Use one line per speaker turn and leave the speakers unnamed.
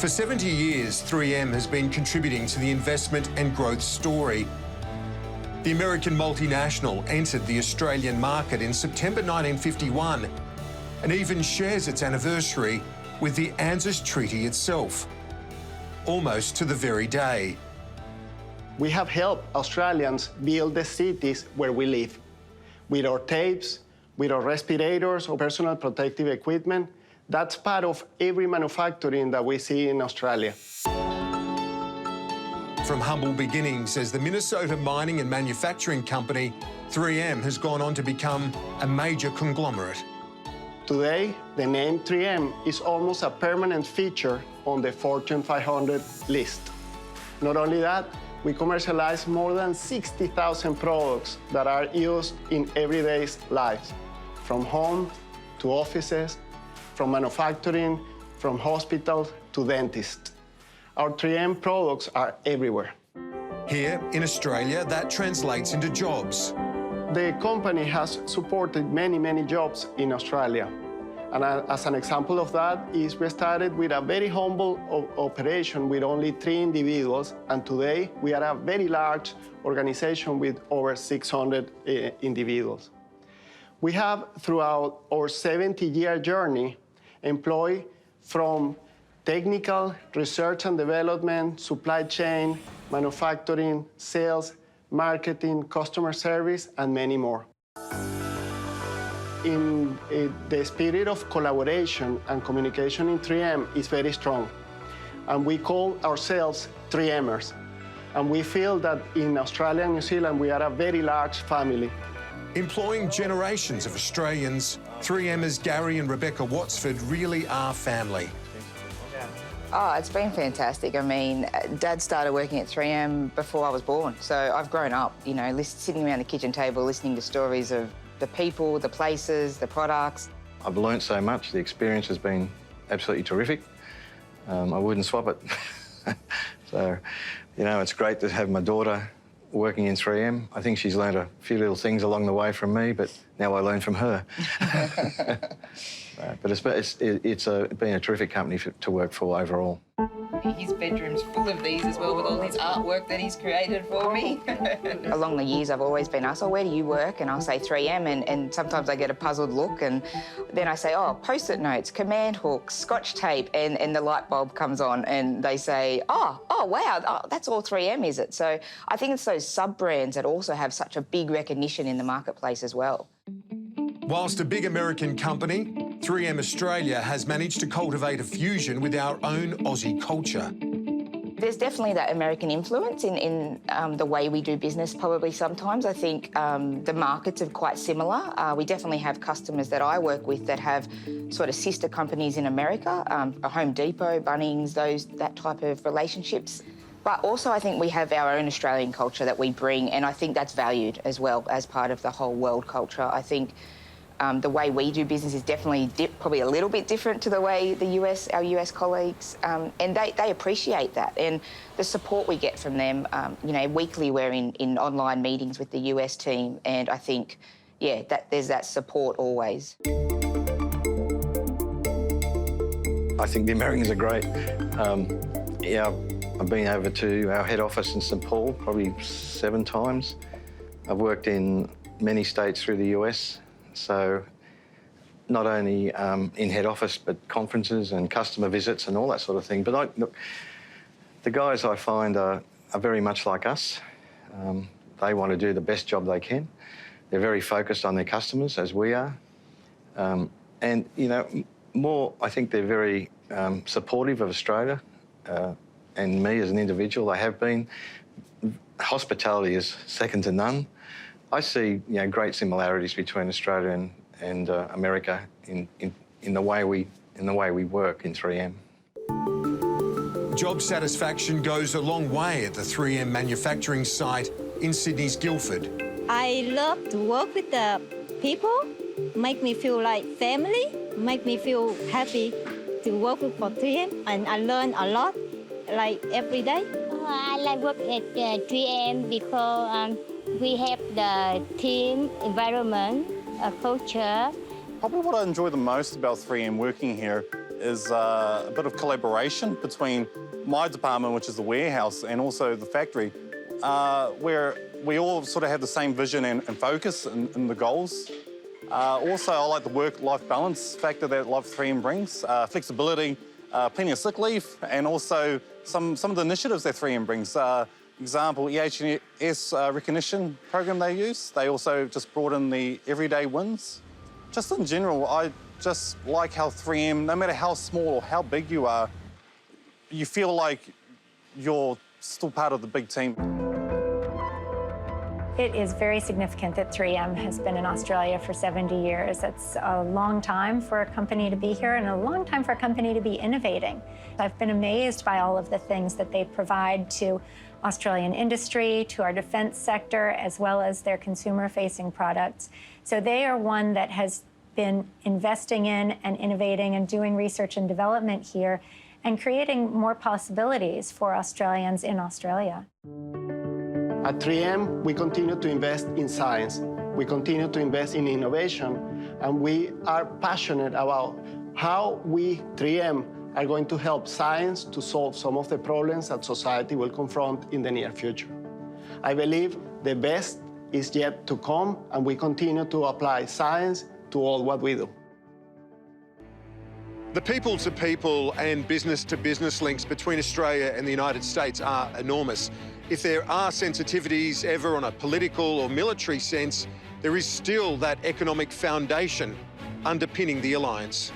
For 70 years, 3M has been contributing to the investment and growth story. The American multinational entered the Australian market in September 1951 and even shares its anniversary with the ANZUS Treaty itself, almost to the very day.
We have helped Australians build the cities where we live, with our tapes, with our respirators or personal protective equipment. That's part of every manufacturing that we see in Australia.
From humble beginnings as the Minnesota mining and manufacturing company, 3M has gone on to become a major conglomerate.
Today, the name 3M is almost a permanent feature on the Fortune 500 list. Not only that, we commercialize more than 60,000 products that are used in everyday lives, from home to offices, from manufacturing, from hospitals to dentists. Our 3M products are everywhere.
Here in Australia, that translates into jobs.
The company has supported many jobs in Australia. And as an example of that is we started with a very humble operation with only 3 individuals, and today we are a very large organization with over 600 individuals. We have, throughout our 70-year journey, employed from technical, research and development, supply chain, manufacturing, sales, marketing, customer service, and many more. In the spirit of collaboration and communication in 3M is very strong. And we call ourselves 3Mers. And we feel that in Australia and New Zealand, we are a very large family.
Employing generations of Australians, 3Mers Gary and Rebecca Watsford really are family.
Oh, it's been fantastic. I mean, Dad started working at 3M before I was born, so I've grown up, you know, sitting around the kitchen table listening to stories of the people, the places, the products.
I've learnt so much. The experience has been absolutely terrific. I wouldn't swap it. So, you know, it's great to have my daughter working in 3M. I think she's learned a few little things along the way from me, but now I learn from her. But it's been a terrific company to work for overall.
His bedroom's full of these as well, with all his artwork that he's created for me. Along the years, I've always been asked, oh, where do you work? And I'll say 3M, and sometimes I get a puzzled look, and then I say, oh, Post-it notes, command hooks, Scotch tape, and the light bulb comes on, and they say, oh, wow, that's all 3M, is it? So I think it's those sub-brands that also have such a big recognition in the marketplace as well.
Whilst a big American company, 3M Australia has managed to cultivate a fusion with our own Aussie culture.
There's definitely that American influence in the way we do business probably sometimes. I think the markets are quite similar. We definitely have customers that I work with that have sort of sister companies in America, a Home Depot, Bunnings, that type of relationships. But also I think we have our own Australian culture that we bring, and I think that's valued as well as part of the whole world culture. I think the way we do business is definitely probably a little bit different to the way our US colleagues, and they appreciate that. And the support we get from them, you know, weekly we're in online meetings with the US team, and I think, yeah, there's that support always.
I think the Americans are great. Yeah, I've been over to our head office in St Paul probably 7 times. I've worked in many states through the US. So not only in head office, but conferences and customer visits and all that sort of thing. But look, the guys I find are very much like us. They want to do the best job they can. They're very focused on their customers, as we are. And, you know, I think they're very supportive of Australia and me as an individual. They have been. Hospitality is second to none. I see, you know, great similarities between Australia and America in the way we work in 3M.
Job satisfaction goes a long way at the 3M manufacturing site in Sydney's Guildford.
I love to work with the people, make me feel like family, make me feel happy to work for 3M, and I learn a lot, like every day.
I like working at 3M because we have the team environment, culture.
Probably what I enjoy the most about 3M working here is a bit of collaboration between my department, which is the warehouse, and also the factory, where we all sort of have the same vision and focus in the goals. Also, I like the work-life balance factor that Life 3M brings, flexibility, plenty of sick leave, and also some of the initiatives that 3M brings. Example, EHS recognition program they use. They also just brought in the everyday wins. Just in general, I just like how 3M, no matter how small or how big you are, you feel like you're still part of the big team.
It is very significant that 3M has been in Australia for 70 years. It's a long time for a company to be here and a long time for a company to be innovating. I've been amazed by all of the things that they provide to Australian industry, to our defense sector, as well as their consumer-facing products. So they are one that has been investing in and innovating and doing research and development here and creating more possibilities for Australians in Australia.
At 3M, we continue to invest in science. We continue to invest in innovation, and we are passionate about how we, 3M, are going to help science to solve some of the problems that society will confront in the near future. I believe the best is yet to come, and we continue to apply science to all what we do.
The people-to-people and business-to-business links between Australia and the United States are enormous. If there are sensitivities ever on a political or military sense, there is still that economic foundation underpinning the alliance.